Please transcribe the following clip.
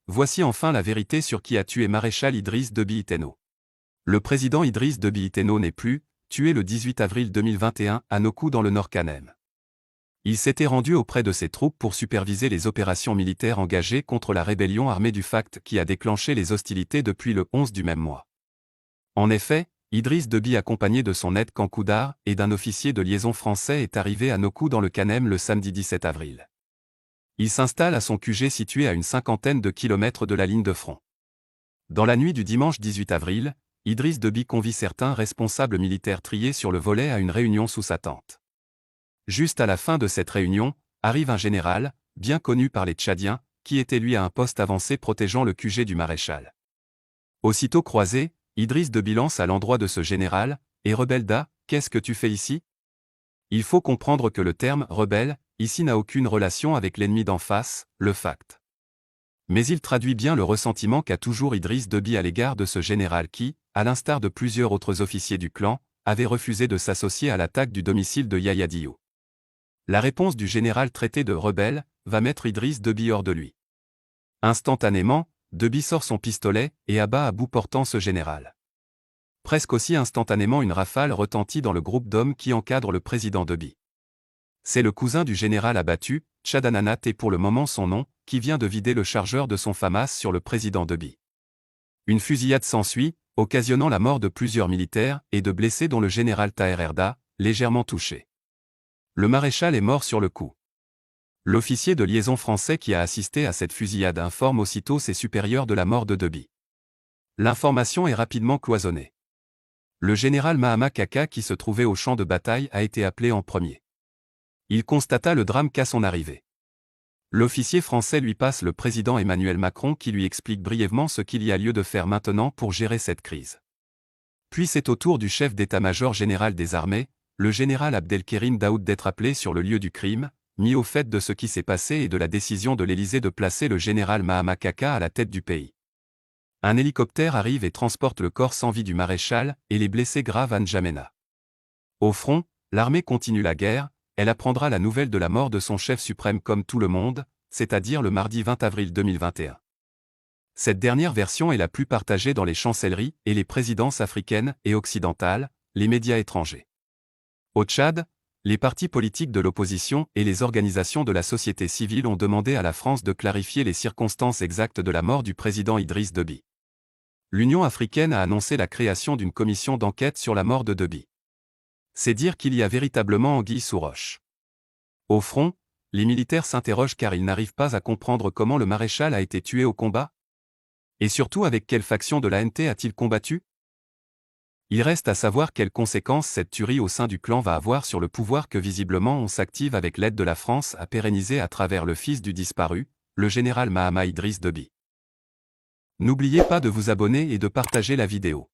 voici enfin la vérité sur qui a tué maréchal Idriss Déby Itno. Le président Idriss Déby Itno n'est plus, tué le 18 avril 2021 à Nokou dans le Nord-Kanem. Il s'était rendu auprès de ses troupes pour superviser les opérations militaires engagées contre la rébellion armée du FACT qui a déclenché les hostilités depuis le 11 du même mois. En effet, Idriss Déby accompagné de son aide-camp Koudar et d'un officier de liaison français est arrivé à Nokou dans le Kanem le samedi 17 avril. Il s'installe à son QG situé à une cinquantaine de kilomètres de la ligne de front. Dans la nuit du dimanche 18 avril, Idriss Déby convie certains responsables militaires triés sur le volet à une réunion sous sa tente. Juste à la fin de cette réunion, arrive un général, bien connu par les Tchadiens, qui était lui à un poste avancé protégeant le QG du maréchal. Aussitôt croisé, Idriss Déby lance à l'endroit de ce général, « Et rebelle, qu'est-ce que tu fais ici ?» Il faut comprendre que le terme « rebelle » ici n'a aucune relation avec l'ennemi d'en face, le FACT. Mais il traduit bien le ressentiment qu'a toujours Idriss Déby à l'égard de ce général qui, à l'instar de plusieurs autres officiers du clan, avait refusé de s'associer à l'attaque du domicile de Yahya Diop. La réponse du général traité de rebelle va mettre Idriss Déby hors de lui. Instantanément, Déby sort son pistolet et abat à bout portant ce général. Presque aussi instantanément une rafale retentit dans le groupe d'hommes qui encadre le président Déby. C'est le cousin du général abattu, Tchadananat et pour le moment son nom, qui vient de vider le chargeur de son FAMAS sur le président Déby. Une fusillade s'ensuit, occasionnant la mort de plusieurs militaires et de blessés dont le général Taher Erda, légèrement touché. Le maréchal est mort sur le coup. L'officier de liaison français qui a assisté à cette fusillade informe aussitôt ses supérieurs de la mort de Déby. L'information est rapidement cloisonnée. Le général Mahama Kaka qui se trouvait au champ de bataille a été appelé en premier. Il constata le drame qu'à son arrivée. L'officier français lui passe le président Emmanuel Macron qui lui explique brièvement ce qu'il y a lieu de faire maintenant pour gérer cette crise. Puis c'est au tour du chef d'état-major général des armées, le général Abdelkérim Daoud d'être appelé sur le lieu du crime, mis au fait de ce qui s'est passé et de la décision de l'Élysée de placer le général Mahama Kaka à la tête du pays. Un hélicoptère arrive et transporte le corps sans vie du maréchal et les blessés graves à N'Djamena. Au front, l'armée continue la guerre, elle apprendra la nouvelle de la mort de son chef suprême comme tout le monde, c'est-à-dire le mardi 20 avril 2021. Cette dernière version est la plus partagée dans les chancelleries et les présidences africaines et occidentales, les médias étrangers. Au Tchad, les partis politiques de l'opposition et les organisations de la société civile ont demandé à la France de clarifier les circonstances exactes de la mort du président Idriss Déby. L'Union africaine a annoncé la création d'une commission d'enquête sur la mort de Déby. C'est dire qu'il y a véritablement anguille sous roche. Au front, les militaires s'interrogent car ils n'arrivent pas à comprendre comment le maréchal a été tué au combat. Et surtout avec quelle faction de l'ANT a-t-il combattu? Il reste à savoir quelles conséquences cette tuerie au sein du clan va avoir sur le pouvoir que visiblement on s'active avec l'aide de la France à pérenniser à travers le fils du disparu, le général Mahama Idriss Déby. N'oubliez pas de vous abonner et de partager la vidéo.